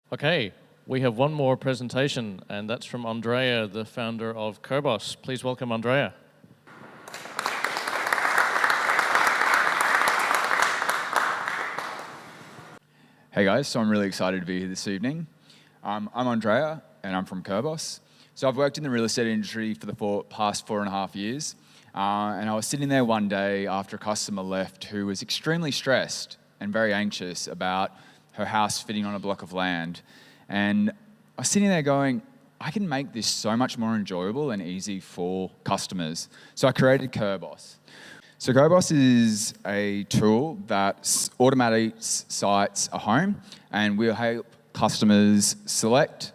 Okay, we have one more presentation, and that's from Andrea, the founder of Curbos. Please welcome Andrea. Hey guys, so I'm really excited to be here this evening. I'm Andrea, and I'm from Curbos. So I've worked in the real estate industry for the past 4.5 years, and I was sitting there one day after a customer left who was extremely stressed and very anxious about her house fitting on a block of land. And I was sitting there going, I can make this so much more enjoyable and easy for customers. So I created Curbos. So Curbos is a tool that automates sites a home, and we'll help customers select,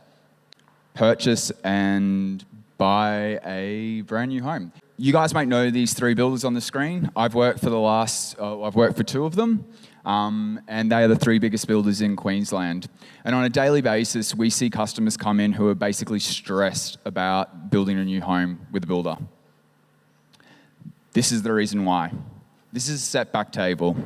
purchase, and buy a brand new home. You guys might know these 3 builders on the screen. I've worked for 2 of them, and they are the 3 biggest builders in Queensland. And on a daily basis, we see customers come in who are basically stressed about building a new home with a builder. This is the reason why. This is a setback table.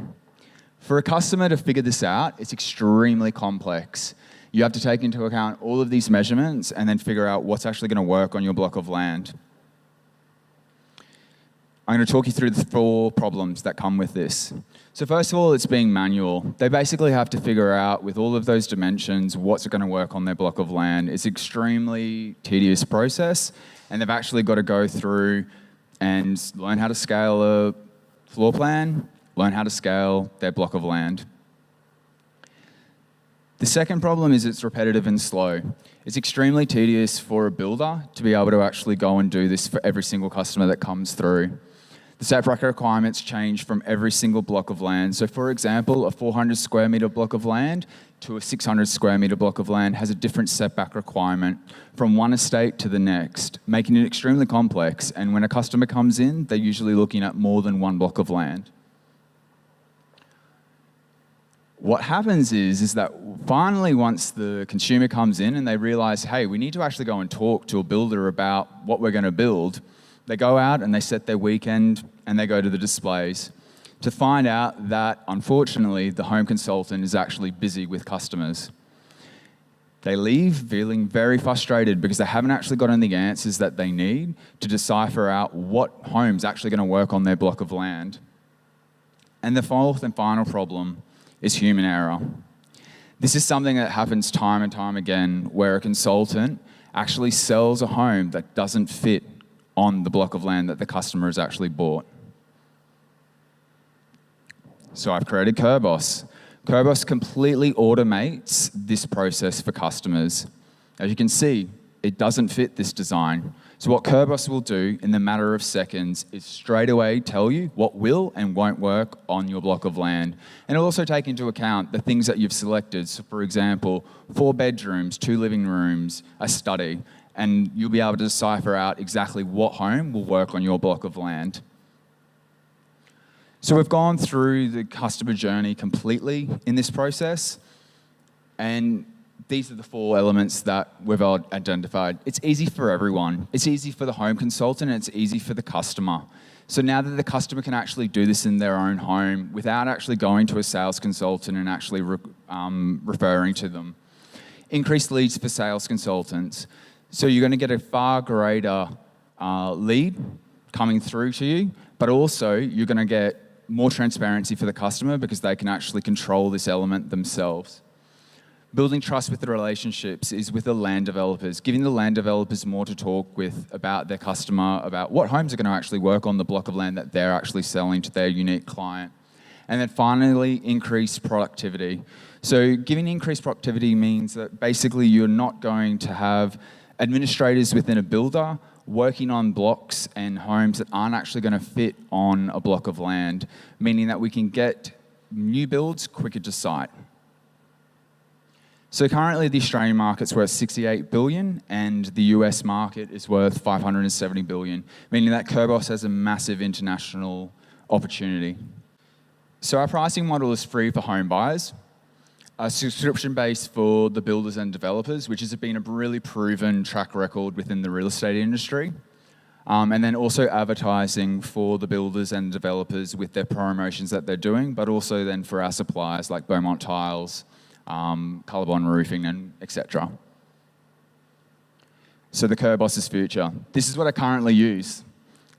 For a customer to figure this out, it's extremely complex. You have to take into account all of these measurements and then figure out what's actually going to work on your block of land. I'm going to talk you through the 4 problems that come with this. So first of all, it's being manual. They basically have to figure out, with all of those dimensions, what's going to work on their block of land. It's an extremely tedious process, and they've actually got to go through and learn how to scale a floor plan, learn how to scale their block of land. The second problem is it's repetitive and slow. It's extremely tedious for a builder to be able to actually go and do this for every single customer that comes through. The setback requirements change from every single block of land. So for example, a 400 square metre block of land to a 600 square metre block of land has a different setback requirement from one estate to the next, making it extremely complex. And when a customer comes in, they're usually looking at more than one block of land. What happens is that finally once the consumer comes in and they realise, hey, we need to actually go and talk to a builder about what we're going to build, they go out and they set their weekend and they go to the displays to find out that, unfortunately, the home consultant is actually busy with customers. They leave feeling very frustrated because they haven't actually gotten the answers that they need to decipher out what home's actually going to work on their block of land. And the 4th and final problem is human error. This is something that happens time and time again, where a consultant actually sells a home that doesn't fit on the block of land that the customer has actually bought. So I've created Curbos. Curbos completely automates this process for customers. As you can see, it doesn't fit this design. So what Curbos will do in the matter of seconds is straight away tell you what will and won't work on your block of land. And it'll also take into account the things that you've selected. So for example, 4 bedrooms, 2 living rooms, a study, and you'll be able to decipher out exactly what home will work on your block of land. So we've gone through the customer journey completely in this process, and these are the 4 elements that we've identified. It's easy for everyone. It's easy for the home consultant, and it's easy for the customer. So now that the customer can actually do this in their own home without actually going to a sales consultant and actually referring to them. Increased leads for sales consultants. So you're going to get a far greater lead coming through to you, but also you're going to get more transparency for the customer because they can actually control this element themselves. Building trust with the relationships is with the land developers, giving the land developers more to talk with about their customer, about what homes are going to actually work on the block of land that they're actually selling to their unique client. And then finally, increased productivity. So giving increased productivity means that basically you're not going to have administrators within a builder working on blocks and homes that aren't actually going to fit on a block of land, meaning that we can get new builds quicker to site. So currently the Australian market's worth 68 billion and the US market is worth 570 billion, meaning that Curbos has a massive international opportunity. So our pricing model is free for home buyers, a subscription base for the builders and developers, which has been a really proven track record within the real estate industry. And then also advertising for the builders and developers with their promotions that they're doing, but also then for our suppliers like Beaumont Tiles, Colorbond roofing, and etc. So the Curbos' future. This is what I currently use.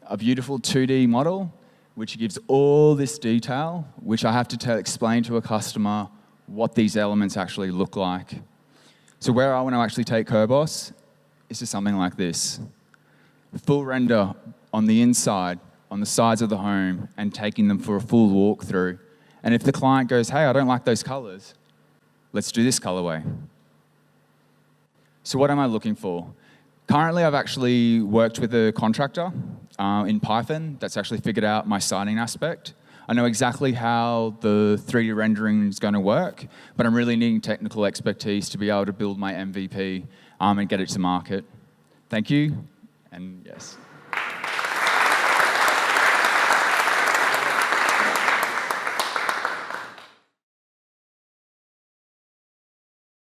A beautiful 2D model, which gives all this detail, which I have to explain to a customer what these elements actually look like. So where I want to actually take Curbos is to something like this. Full render on the inside, on the sides of the home, and taking them for a full walkthrough. And if the client goes, hey, I don't like those colors, let's do this colorway. So what am I looking for? Currently, I've actually worked with a contractor in Python that's actually figured out my siding aspect. I know exactly how the 3D rendering is going to work, but I'm really needing technical expertise to be able to build my MVP and get it to market. Thank you, and yes.